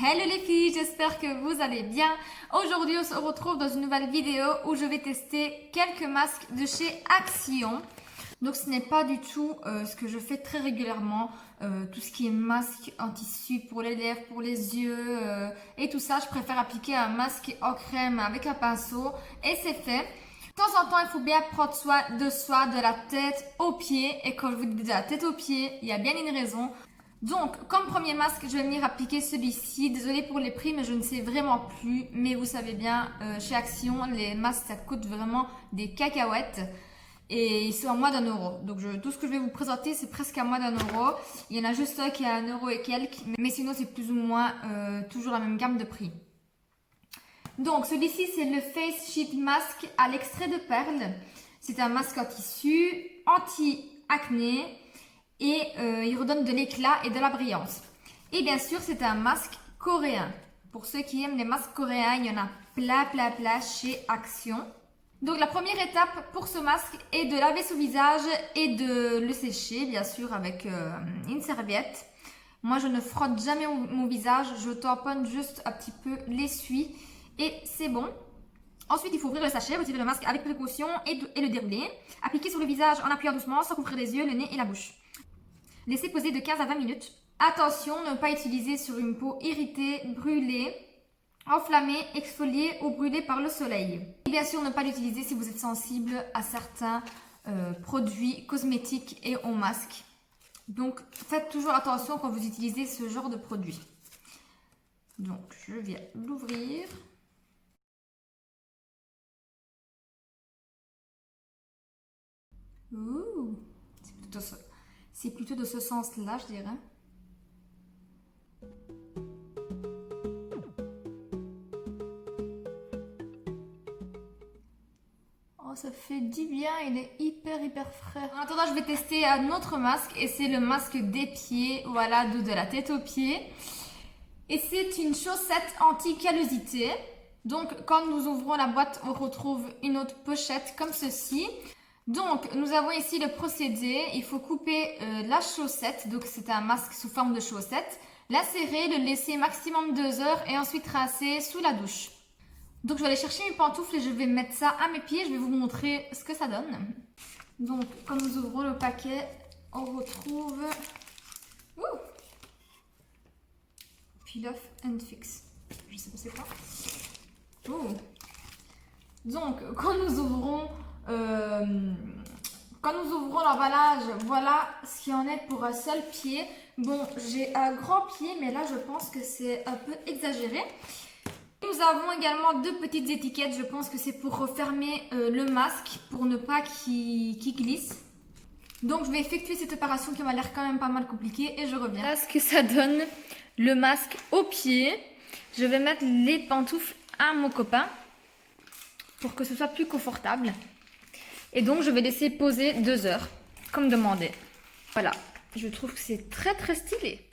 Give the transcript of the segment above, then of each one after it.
Hello les filles, j'espère que vous allez bien. Aujourd'hui, on se retrouve dans une nouvelle vidéo où je vais tester quelques masques de chez Action. Donc ce n'est pas du tout ce que je fais très régulièrement, tout ce qui est masque en tissu pour les lèvres, pour les yeux et tout ça. Je préfère appliquer un masque en crème avec un pinceau et c'est fait. De temps en temps, il faut bien prendre soin de la tête aux pieds. Et quand je vous dis de la tête aux pieds, il y a bien une raison. Donc, comme premier masque, je vais venir appliquer celui-ci. Désolée pour les prix, mais je ne sais vraiment plus. Mais vous savez bien, chez Action, les masques, ça coûte vraiment des cacahuètes. Et ils sont à moins d'1 €. Donc, tout ce que je vais vous présenter, c'est presque à moins d'1 €. Il y en a juste un qui est à 1 € et quelques. Mais sinon, c'est plus ou moins toujours la même gamme de prix. Donc, celui-ci, c'est le Face Sheet Mask à l'extrait de perles. C'est un masque en tissu, anti-acné. Et il redonne de l'éclat et de la brillance. Et bien sûr, c'est un masque coréen. Pour ceux qui aiment les masques coréens, il y en a plein chez Action. Donc la première étape pour ce masque est de laver son visage et de le sécher, bien sûr, avec une serviette. Moi, je ne frotte jamais mon visage, je tamponne juste un petit peu l'essuie et c'est bon. Ensuite, il faut ouvrir le sachet, retirer le masque avec précaution et le dérouler. Appliquer sur le visage en appuyant doucement, sans couvrir les yeux, le nez et la bouche. Laissez poser de 15 à 20 minutes. Attention, ne pas utiliser sur une peau irritée, brûlée, enflammée, exfoliée ou brûlée par le soleil. Et bien sûr, ne pas l'utiliser si vous êtes sensible à certains produits cosmétiques et aux masques. Donc, faites toujours attention quand vous utilisez ce genre de produit. Donc, je viens l'ouvrir. Ouh, c'est plutôt de ce sens-là, je dirais. Oh, ça fait du bien, il est hyper frais. En attendant, je vais tester un autre masque et c'est le masque des pieds, voilà, de la tête aux pieds. Et c'est une chaussette anti-callosité. Donc, quand nous ouvrons la boîte, on retrouve une autre pochette comme ceci. Donc, nous avons ici le procédé. Il faut couper la chaussette. Donc, c'est un masque sous forme de chaussette. L'insérer, le laisser maximum 2 heures et ensuite rincer sous la douche. Donc, je vais aller chercher mes pantoufles et je vais mettre ça à mes pieds. Je vais vous montrer ce que ça donne. Donc, quand nous ouvrons le paquet, on retrouve... Ouh, Peel Off and Fix. Je sais pas c'est quoi. Ouh. Donc, quand nous ouvrons l'emballage, voilà ce qu'il en est pour un seul pied. Bon, j'ai un grand pied, mais là, je pense que c'est un peu exagéré. Nous avons également 2 petites étiquettes. Je pense que c'est pour refermer le masque, pour ne pas qu'il glisse. Donc, je vais effectuer cette opération qui m'a l'air quand même pas mal compliquée et je reviens. Voilà ce que ça donne, le masque au pied. Je vais mettre les pantoufles à mon copain pour que ce soit plus confortable. Et donc, je vais laisser poser 2 heures, comme demandé. Voilà, je trouve que c'est très stylé.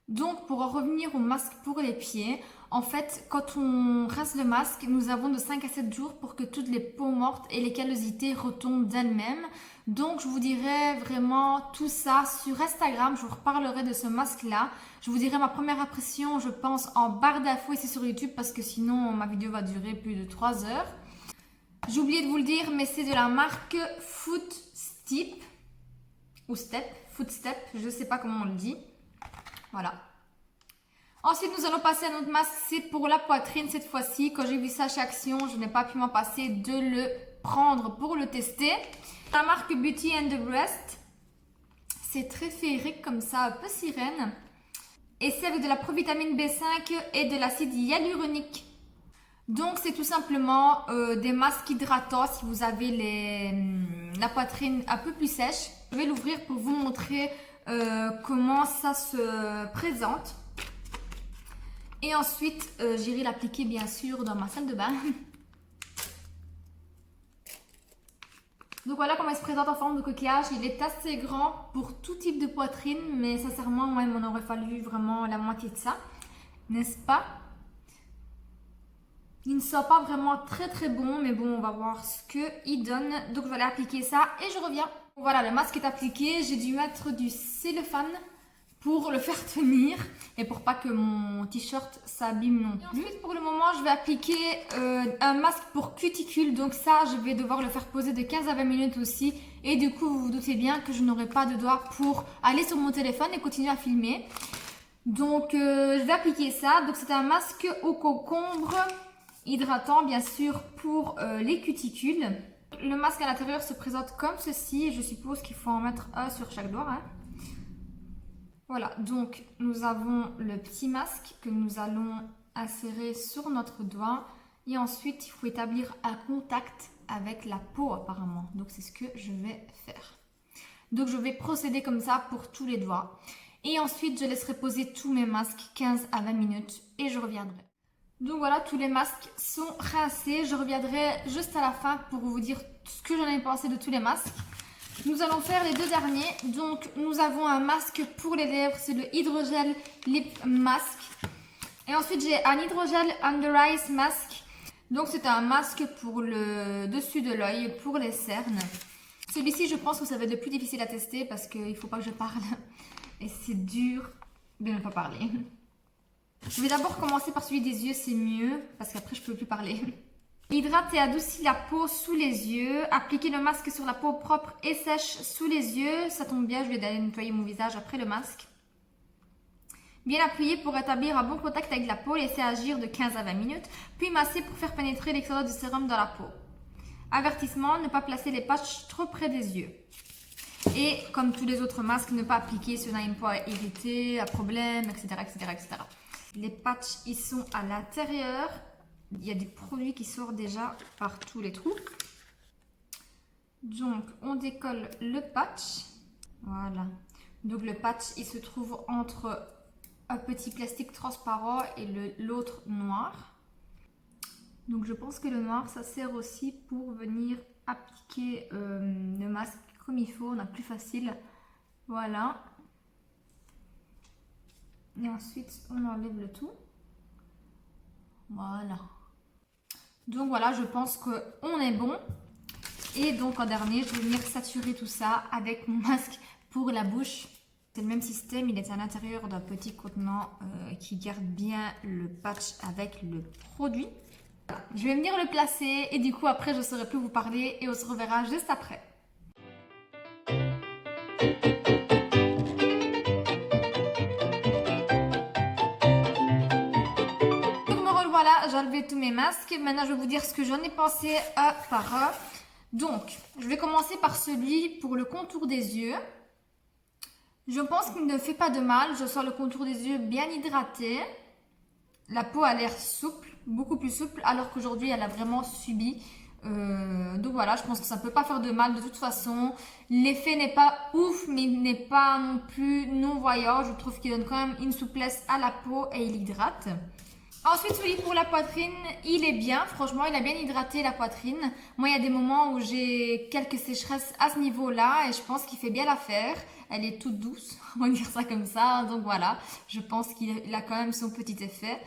Donc, pour en revenir au masque pour les pieds, en fait, quand on rince le masque, nous avons de 5 à 7 jours pour que toutes les peaux mortes et les callosités retombent d'elles-mêmes. Donc, je vous dirai vraiment tout ça sur Instagram. Je vous reparlerai de ce masque-là. Je vous dirai ma première impression, je pense, en barre d'infos ici sur YouTube parce que sinon, ma vidéo va durer plus de 3 heures. J'ai oublié de vous le dire, mais c'est de la marque Footstep ou Footstep, je ne sais pas comment on le dit. Voilà. Ensuite, nous allons passer à notre masque, c'est pour la poitrine cette fois-ci. Quand j'ai vu ça chez Action, je n'ai pas pu m'en passer de le prendre pour le tester. La marque Beauty and the Breast. C'est très féerique comme ça, un peu sirène. Et c'est avec de la provitamine B5 et de l'acide hyaluronique. Donc, c'est tout simplement des masques hydratants si vous avez la poitrine un peu plus sèche. Je vais l'ouvrir pour vous montrer comment ça se présente. Et ensuite, j'irai l'appliquer bien sûr dans ma salle de bain. Donc voilà comment il se présente en forme de coquillage. Il est assez grand pour tout type de poitrine, mais sincèrement, moi, il m'en aurait fallu vraiment la moitié de ça. N'est-ce pas? Il ne sent pas vraiment très bon, mais bon, on va voir ce qu'il donne. Donc, je vais aller appliquer ça et je reviens. Voilà, le masque est appliqué. J'ai dû mettre du cellophane pour le faire tenir et pour pas que mon t-shirt s'abîme non plus. Ensuite, pour le moment, je vais appliquer un masque pour cuticule. Donc ça, je vais devoir le faire poser de 15 à 20 minutes aussi. Et du coup, vous vous doutez bien que je n'aurai pas de doigts pour aller sur mon téléphone et continuer à filmer. Donc, je vais appliquer ça. Donc, c'est un masque au concombre hydratant, bien sûr, pour les cuticules. Le masque à l'intérieur se présente comme ceci. Je suppose qu'il faut en mettre un sur chaque doigt, hein. Voilà, donc nous avons le petit masque que nous allons insérer sur notre doigt et ensuite il faut établir un contact avec la peau apparemment. Donc c'est ce que je vais faire. Donc je vais procéder comme ça pour tous les doigts et ensuite je laisserai poser tous mes masques 15 à 20 minutes et je reviendrai. Donc voilà, tous les masques sont rincés. Je reviendrai juste à la fin pour vous dire ce que j'en ai pensé de tous les masques. Nous allons faire les deux derniers. Donc, nous avons un masque pour les lèvres. C'est le Hydrogel Lip Mask. Et ensuite, j'ai un Hydrogel Under Eyes Mask. Donc, c'est un masque pour le dessus de l'œil, pour les cernes. Celui-ci, je pense que ça va être le plus difficile à tester parce qu'il ne faut pas que je parle. Et c'est dur de ne pas parler. Je vais d'abord commencer par celui des yeux, c'est mieux. Parce qu'après, je ne peux plus parler. Hydrate et adoucit la peau sous les yeux. Appliquez le masque sur la peau propre et sèche sous les yeux. Ça tombe bien, je vais aller nettoyer mon visage après le masque. Bien appuyer pour établir un bon contact avec la peau. Laissez agir de 15 à 20 minutes. Puis masser pour faire pénétrer l'extérieur du sérum dans la peau. Avertissement, ne pas placer les patchs trop près des yeux. Et comme tous les autres masques, ne pas appliquer si on a une peau irritée, un problème, etc., etc., etc. Les patchs, ils sont à l'intérieur. Il y a des produits qui sortent déjà par tous les trous. Donc, on décolle le patch. Voilà. Donc, le patch, il se trouve entre un petit plastique transparent et l'autre noir. Donc, je pense que le noir, ça sert aussi pour venir appliquer le masque comme il faut. On a plus facile. Voilà. Et ensuite, on enlève le tout. Voilà. Donc voilà, je pense qu'on est bon. Et donc en dernier, je vais venir saturer tout ça avec mon masque pour la bouche. C'est le même système, il est à l'intérieur d'un petit contenant qui garde bien le patch avec le produit. Voilà. Je vais venir le placer et du coup après je ne saurai plus vous parler et on se reverra juste après. J'ai enlevé tous mes masques. Maintenant, je vais vous dire ce que j'en ai pensé un par un. Donc, je vais commencer par celui pour le contour des yeux. Je pense qu'il ne fait pas de mal. Je sens le contour des yeux bien hydraté. La peau a l'air souple, beaucoup plus souple, alors qu'aujourd'hui, elle a vraiment subi. Donc voilà, je pense que ça ne peut pas faire de mal de toute façon. L'effet n'est pas ouf, mais il n'est pas non plus non-voyant. Je trouve qu'il donne quand même une souplesse à la peau et il hydrate. Ensuite, celui pour la poitrine, il est bien. Franchement, il a bien hydraté la poitrine. Moi, il y a des moments où j'ai quelques sécheresses à ce niveau-là et je pense qu'il fait bien l'affaire. Elle est toute douce, on va dire ça comme ça. Donc voilà, je pense qu'il a quand même son petit effet.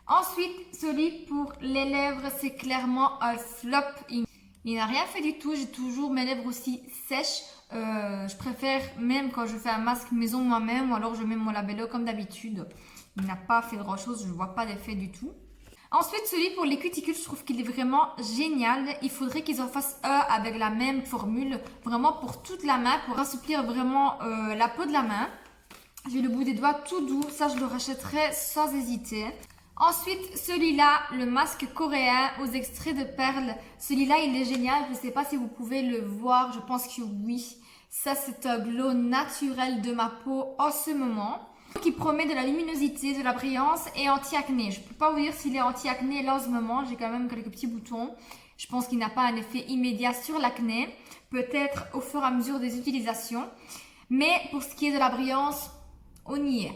Ensuite, celui pour les lèvres, c'est clairement un flop. Il n'a rien fait du tout. J'ai toujours mes lèvres aussi sèches. Je préfère même quand je fais un masque maison moi-même ou alors je mets mon labello comme d'habitude. Il n'a pas fait grand chose, je ne vois pas d'effet du tout. Ensuite, celui pour les cuticules, je trouve qu'il est vraiment génial. Il faudrait qu'ils en fassent un avec la même formule, vraiment pour toute la main, pour assouplir vraiment la peau de la main. J'ai le bout des doigts tout doux, ça je le rachèterai sans hésiter. Ensuite, celui-là, le masque coréen aux extraits de perles. Celui-là, il est génial, je ne sais pas si vous pouvez le voir, je pense que oui. Ça, c'est un glow naturel de ma peau en ce moment, qui promet de la luminosité, de la brillance et anti-acné. Je ne peux pas vous dire s'il est anti-acné là en ce moment, j'ai quand même quelques petits boutons. Je pense qu'il n'a pas un effet immédiat sur l'acné, peut-être au fur et à mesure des utilisations. Mais pour ce qui est de la brillance, on y est.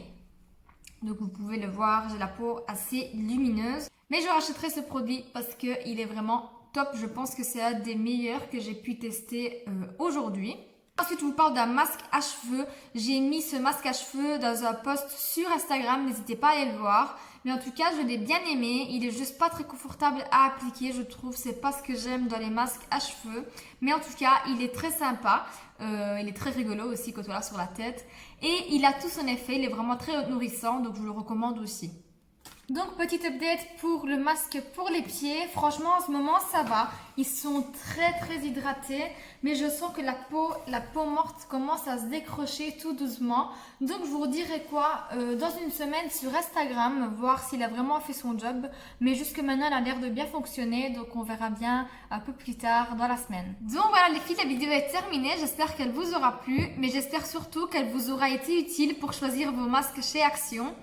Donc vous pouvez le voir, j'ai la peau assez lumineuse. Mais je rachèterai ce produit parce qu'il est vraiment top. Je pense que c'est un des meilleurs que j'ai pu tester aujourd'hui. Ensuite, je vous parle d'un masque à cheveux. J'ai mis ce masque à cheveux dans un post sur Instagram. N'hésitez pas à aller le voir. Mais en tout cas, je l'ai bien aimé. Il est juste pas très confortable à appliquer, je trouve. C'est pas ce que j'aime dans les masques à cheveux. Mais en tout cas, il est très sympa. Il est très rigolo aussi quand on l'a sur la tête. Et il a tout son effet. Il est vraiment très nourrissant, donc je vous le recommande aussi. Donc, petite update pour le masque pour les pieds. Franchement, en ce moment, ça va. Ils sont très hydratés. Mais je sens que la peau morte commence à se décrocher tout doucement. Donc, je vous redirai quoi dans une semaine sur Instagram. Voir s'il a vraiment fait son job. Mais jusque maintenant, il a l'air de bien fonctionner. Donc, on verra bien un peu plus tard dans la semaine. Donc, voilà les filles, la vidéo est terminée. J'espère qu'elle vous aura plu. Mais j'espère surtout qu'elle vous aura été utile pour choisir vos masques chez Action.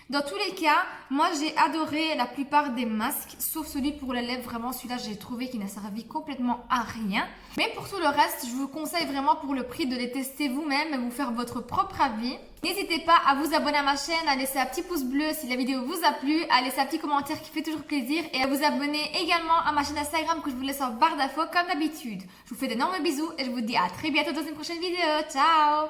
Dans tous les cas, moi j'ai adoré la plupart des masques, sauf celui pour les lèvres. Vraiment, celui-là, j'ai trouvé qu'il n'a servi complètement à rien. Mais pour tout le reste, je vous conseille vraiment pour le prix de les tester vous-même et vous faire votre propre avis. N'hésitez pas à vous abonner à ma chaîne, à laisser un petit pouce bleu si la vidéo vous a plu, à laisser un petit commentaire qui fait toujours plaisir et à vous abonner également à ma chaîne Instagram que je vous laisse en barre d'infos comme d'habitude. Je vous fais d'énormes bisous et je vous dis à très bientôt dans une prochaine vidéo. Ciao!